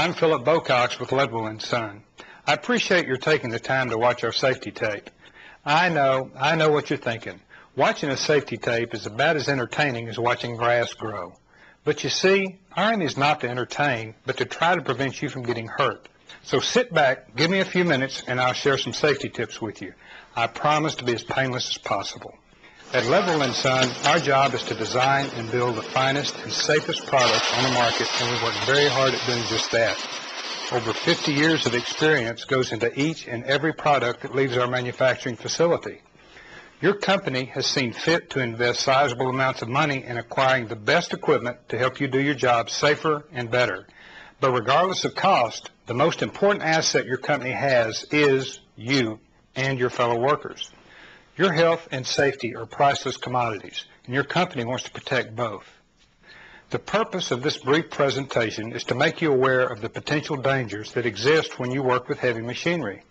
I'm Philip Bocox with Ledwell & Son. I appreciate your taking the time to watch our safety tape. I know what you're thinking. Watching a safety tape is about as entertaining as watching grass grow. But you see, our aim is not to entertain, but to try to prevent you from getting hurt. So sit back, give me a few minutes, and I'll share some safety tips with you. I promise to be as painless as possible. At Ledwell & Son, our job is to design and build the finest and safest products on the market, and we work very hard at doing just that. Over 50 years of experience goes into each and every product that leaves our manufacturing facility. Your company has seen fit to invest sizable amounts of money in acquiring the best equipment to help you do your job safer and better. But regardless of cost, the most important asset your company has is you and your fellow workers. Your health and safety are priceless commodities, and your company wants to protect both. The purpose of this brief presentation is to make you aware of the potential dangers that exist when you work with heavy machinery,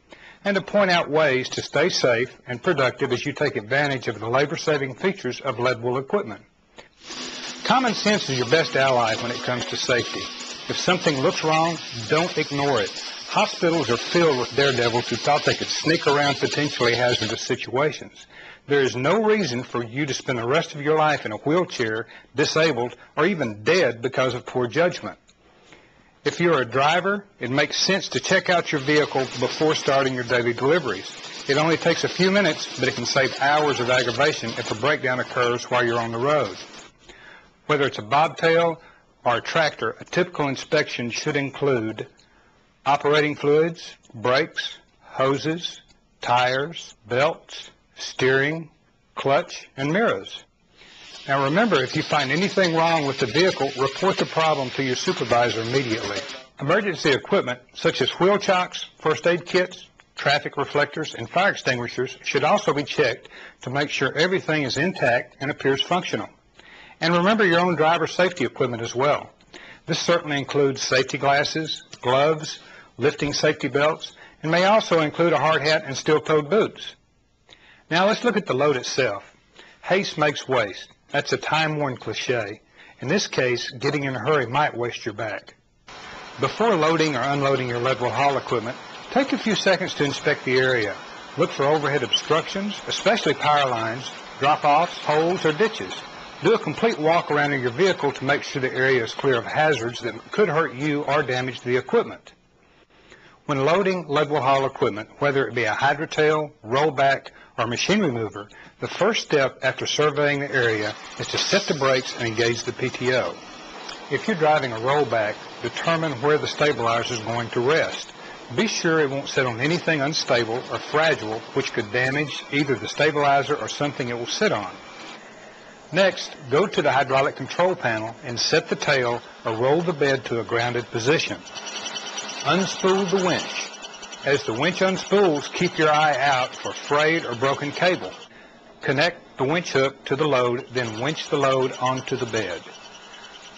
and to point out ways to stay safe and productive as you take advantage of the labor-saving features of Ledwell equipment. Common sense is your best ally when it comes to safety. If something looks wrong, don't ignore it. Hospitals are filled with daredevils who thought they could sneak around potentially hazardous situations. There is no reason for you to spend the rest of your life in a wheelchair, disabled, or even dead because of poor judgment. If you're a driver, it makes sense to check out your vehicle before starting your daily deliveries. It only takes a few minutes, but it can save hours of aggravation if a breakdown occurs while you're on the road. Whether it's a bobtail or a tractor, a typical inspection should include operating fluids, brakes, hoses, tires, belts, steering, clutch, and mirrors. Now remember, if you find anything wrong with the vehicle, report the problem to your supervisor immediately. Emergency equipment such as wheel chocks, first aid kits, traffic reflectors, and fire extinguishers should also be checked to make sure everything is intact and appears functional. And remember your own driver safety equipment as well. This certainly includes safety glasses, gloves, lifting safety belts, and may also include a hard hat and steel-toed boots. Now let's look at the load itself. Haste makes waste. That's a time-worn cliche. In this case, getting in a hurry might waste your back. Before loading or unloading your Ledwell haul equipment, take a few seconds to inspect the area. Look for overhead obstructions, especially power lines, drop-offs, holes, or ditches. Do a complete walk around of your vehicle to make sure the area is clear of hazards that could hurt you or damage the equipment. When loading Ledwell haul equipment, whether it be a HydraTail, Rollback, or machinery mover, the first step after surveying the area is to set the brakes and engage the PTO. If you're driving a Rollback, determine where the stabilizer is going to rest. Be sure it won't sit on anything unstable or fragile which could damage either the stabilizer or something it will sit on. Next, go to the hydraulic control panel and set the tail or roll the bed to a grounded position. Unspool the winch. As the winch unspools, keep your eye out for frayed or broken cable. Connect the winch hook to the load, then winch the load onto the bed.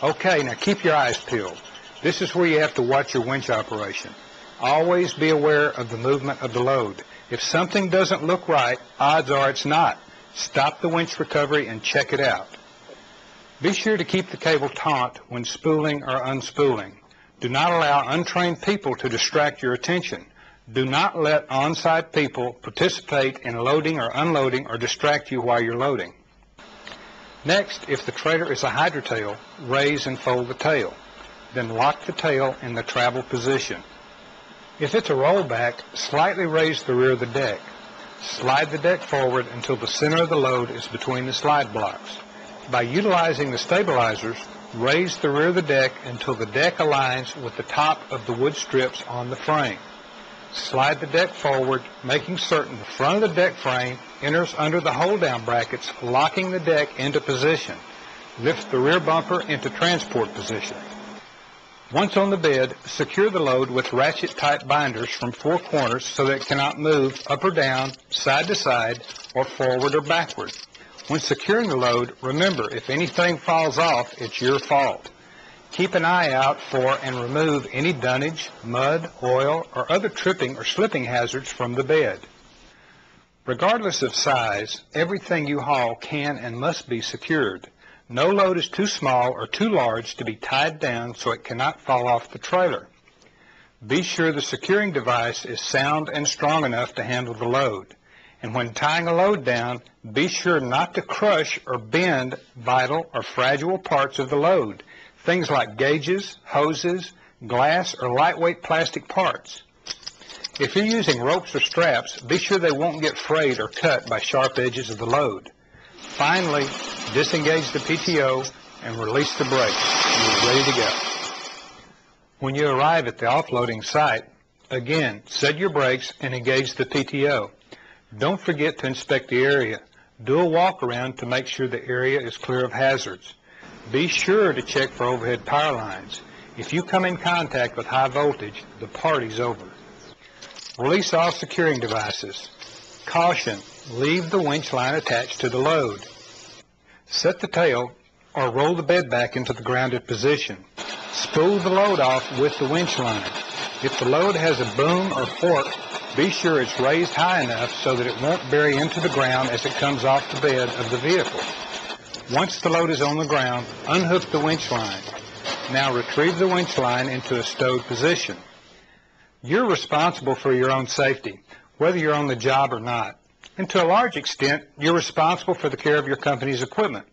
Okay, now keep your eyes peeled. This is where you have to watch your winch operation. Always be aware of the movement of the load. If something doesn't look right, odds are it's not. Stop the winch recovery and check it out. Be sure to keep the cable taut when spooling or unspooling. Do not allow untrained people to distract your attention. Do not let on-site people participate in loading or unloading or distract you while you're loading. Next, if the trailer is a HydraTail, raise and fold the tail. Then lock the tail in the travel position. If it's a rollback, slightly raise the rear of the deck. Slide the deck forward until the center of the load is between the slide blocks. By utilizing the stabilizers, raise the rear of the deck until the deck aligns with the top of the wood strips on the frame. Slide the deck forward, making certain the front of the deck frame enters under the hold-down brackets, locking the deck into position. Lift the rear bumper into transport position. Once on the bed, secure the load with ratchet-type binders from four corners so that it cannot move up or down, side to side, or forward or backward. When securing the load, remember, if anything falls off, it's your fault. Keep an eye out for and remove any dunnage, mud, oil, or other tripping or slipping hazards from the bed. Regardless of size, everything you haul can and must be secured. No load is too small or too large to be tied down so it cannot fall off the trailer. Be sure the securing device is sound and strong enough to handle the load. And when tying a load down, be sure not to crush or bend vital or fragile parts of the load, things like gauges, hoses, glass, or lightweight plastic parts. If you're using ropes or straps, be sure they won't get frayed or cut by sharp edges of the load. Finally, disengage the PTO and release the brakes. You're ready to go. When you arrive at the offloading site, again, set your brakes and engage the PTO. Don't forget to inspect the area. Do a walk around to make sure the area is clear of hazards. Be sure to check for overhead power lines. If you come in contact with high voltage, the party's over. Release all securing devices. Caution, leave the winch line attached to the load. Set the tail or roll the bed back into the grounded position. Spool the load off with the winch line. If the load has a boom or fork, be sure it's raised high enough so that it won't bury into the ground as it comes off the bed of the vehicle. Once the load is on the ground, unhook the winch line. Now retrieve the winch line into a stowed position. You're responsible for your own safety, whether you're on the job or not. And to a large extent, you're responsible for the care of your company's equipment.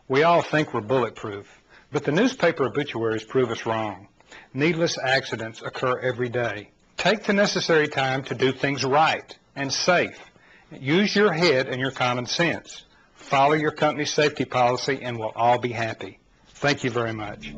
We all think we're bulletproof, but the newspaper obituaries prove us wrong. Needless accidents occur every day. Take the necessary time to do things right and safe. Use your head and your common sense. Follow your company's safety policy and we'll all be happy. Thank you very much.